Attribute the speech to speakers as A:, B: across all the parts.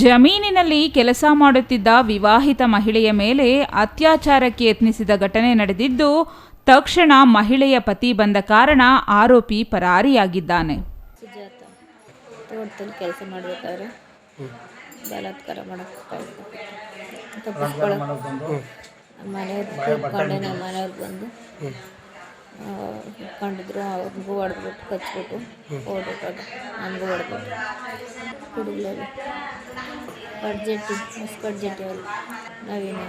A: ಜಮೀನಿನಲ್ಲಿ ಕೆಲಸ ಮಾಡುತ್ತಿದ್ದ ವಿವಾಹಿತ ಮಹಿಳೆಯ ಮೇಲೆ ಅತ್ಯಾಚಾರಕ್ಕೆ ಯತ್ನಿಸಿದ ಘಟನೆ ನಡೆದಿದ್ದು, ತಕ್ಷಣ ಮಹಿಳೆಯ ಪತಿ ಬಂದ ಕಾರಣ ಆರೋಪಿ ಪರಾರಿಯಾಗಿದ್ದಾನೆ.
B: ಸುಜಾತ ತೋಟದಲ್ಲಿ ಕೆಲಸ ಮಾಡಬೇಕಾದ್ರೆ ಬಲಾತ್ಕಾರ ಮನೆಯವ್ರು ಬಂದು ಕಂಡಿದ್ರು. ಅವ್ರಿಗೂ ಹೊಡೆದ್ಬಿಟ್ಟು ಕಚ್ಬಿಟ್ಟು ಓಡ್ಬಿಟ್ಟು ನನಗೂ ಹೊಡೆದ್ಬಿಟ್ಟು ಕುಡುಗ್ಲಲ್ಲಿ ಕಡ್ಜೆಟ್ಟಿ ಅವರು ನವೀನ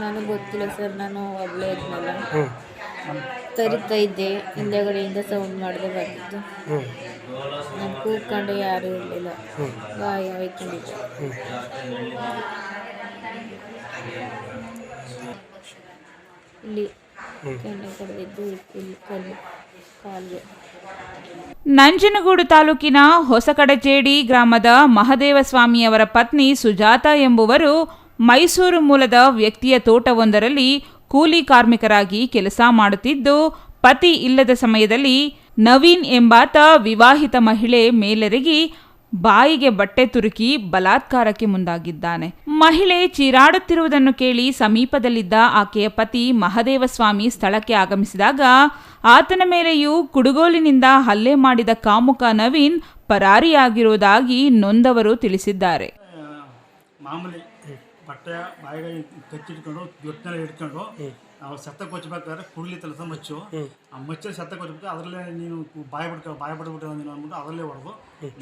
B: ನನಗೆ ಗೊತ್ತಿಲ್ಲ ಸರ್. ನಾನು ಒಬ್ಬಳೇ ಇದ್ನಲ್ಲ, ತರಿತಾ ಇದ್ದೆ. ಹಿಂದೆಗಡೆಯಿಂದ ಸೌಂಡ್ ಮಾಡದೆ ಬರ್ತಿದ್ದು. ನಾನು ಕೂತ್ಕೊಂಡೆ, ಯಾರೂ ಇರಲಿಲ್ಲ. ಗಾಯ ಹೊಯ್ಕೊಂಡಿದ್ದೆ. ಇಲ್ಲಿ ಕೆನ್ನೆ ಕಡಿದಿದ್ದು, ಇಲ್ಲಿ ಕಾಲಿಗೆ.
A: ನಂಜನಗೂಡು ತಾಲೂಕಿನ ಹೊಸಕಡಚೇಡಿ ಗ್ರಾಮದ ಮಹದೇವಸ್ವಾಮಿಯವರ ಪತ್ನಿ ಸುಜಾತ ಎಂಬುವರು ಮೈಸೂರು ಮೂಲದ ವ್ಯಕ್ತಿಯ ತೋಟವೊಂದರಲ್ಲಿ ಕೂಲಿ ಕಾರ್ಮಿಕರಾಗಿ ಕೆಲಸ ಮಾಡುತ್ತಿದ್ದು, ಪತಿ ಇಲ್ಲದ ಸಮಯದಲ್ಲಿ ನವೀನ್ ಎಂಬಾತ ವಿವಾಹಿತ ಮಹಿಳೆ ಮೇಲೆರಗಿ ಬಾಯಿಗೆ ಬಟ್ಟೆ ತುರುಕಿ ಬಲಾತ್ಕಾರಕ್ಕೆ ಮುಂದಾಗಿದ್ದಾನೆ. ಮಹಿಳೆ ಚೀರಾಡುತ್ತಿರುವುದನ್ನು ಕೇಳಿ ಸಮೀಪದಲ್ಲಿದ್ದ ಆಕೆಯ ಪತಿ ಮಹದೇವಸ್ವಾಮಿ ಸ್ಥಳಕ್ಕೆ ಆಗಮಿಸಿದಾಗ ಆತನ ಮೇಲೆಯೂ ಕುಡುಗೋಲಿನಿಂದ ಹಲ್ಲೆ ಮಾಡಿದ ಕಾಮುಕ ನವೀನ್ ಪರಾರಿಯಾಗಿರುವುದಾಗಿ ನೊಂದವರು ತಿಳಿಸಿದ್ದಾರೆ.
C: ಮಾಮೂಲಿ ಬಟ್ಟೆ ಬಾಯಿಗೆ ಕಚ್ಚಿಟ್ಕೊಂಡು ಜೊಟ್ಟೆಲ್ಲ ಇಟ್ಕೊಂಡು ನಾವು ಸತ್ತ ಕೊಚ್ಚಬೇಕಾದ್ರೆ ಕುಡ್ಲಿತ್ತಲ್ಲ ಸರ್ ಮಚ್ಚು, ಆ ಮಚ್ಚಲ್ಲಿ ಸತ್ತ ಕೊಚ್ಚಬೇಕು. ಅದರಲ್ಲೇ ನೀನು ಬಾಯಿ ಬಿಟ್ಬಿಟ್ಟು ನೀನು ಅಂದ್ಬಿಟ್ಟು ಅದರಲ್ಲೇ ಹೊಡೆದು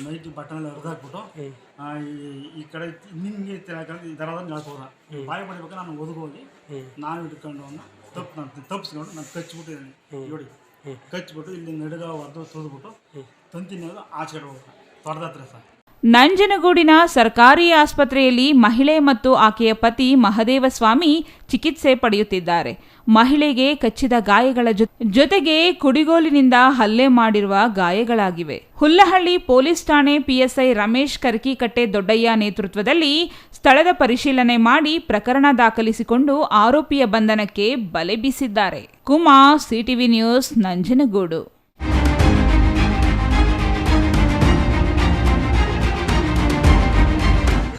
C: ನೈಟ್ ಬಟ್ಟೆನೆಲ್ಲ ಹರಿದಾಕ್ಬಿಟ್ಟು ಈ ಕಡೆ ನಿಂಗೆ ಇದರಾದ ನಡ್ಕೋದ ಬಾಯಿ ಬಿಡ್ಬೇಕಾದ್ರೆ ನಾನು ಒದಗೋಗಿ ನಾನು ಹಿಡ್ಕೊಂಡು ತಪ್ಪಿಸ್ಕೊಂಡು ನಾನು ಕಚ್ಚಿಬಿಟ್ಟಿದ್ದೀನಿ. ನೋಡಿ ಕಚ್ಚಿಬಿಟ್ಟು ಇಲ್ಲಿ ನಡುಗ ಹೊಡೆದು ತುಳಿದ್ಬಿಟ್ಟು ತಂತಿನ ಆಚೆ ಕಡೆ ಹೋಗ್ತಾರೆ ತೊಡೆದತ್ರ ಸರ್.
A: ನಂಜನಗೂಡಿನ ಸರ್ಕಾರಿ ಆಸ್ಪತ್ರೆಯಲ್ಲಿ ಮಹಿಳೆ ಮತ್ತು ಆಕೆಯ ಪತಿ ಮಹದೇವಸ್ವಾಮಿ ಚಿಕಿತ್ಸೆ ಪಡೆಯುತ್ತಿದ್ದಾರೆ. ಮಹಿಳೆಗೆ ಕಚ್ಚಿದ ಗಾಯಗಳ ಜೊತೆಗೆ ಕುಡಿಗೋಲಿನಿಂದ ಹಲ್ಲೆ ಮಾಡಿರುವ ಗಾಯಗಳಾಗಿವೆ. ಹುಲ್ಲಹಳ್ಳಿ ಪೊಲೀಸ್ ಠಾಣೆ ಪಿಎಸ್ಐ ರಮೇಶ್ ಕರ್ಕಿಕಟ್ಟೆ ದೊಡ್ಡಯ್ಯ ನೇತೃತ್ವದಲ್ಲಿ ಸ್ಥಳದ ಪರಿಶೀಲನೆ ಮಾಡಿ ಪ್ರಕರಣ ದಾಖಲಿಸಿಕೊಂಡು ಆರೋಪಿಯ ಬಂಧನಕ್ಕೆ ಬಲೆ ಬೀಸಿದ್ದಾರೆ. Kumar, CTV news, Nanjangud.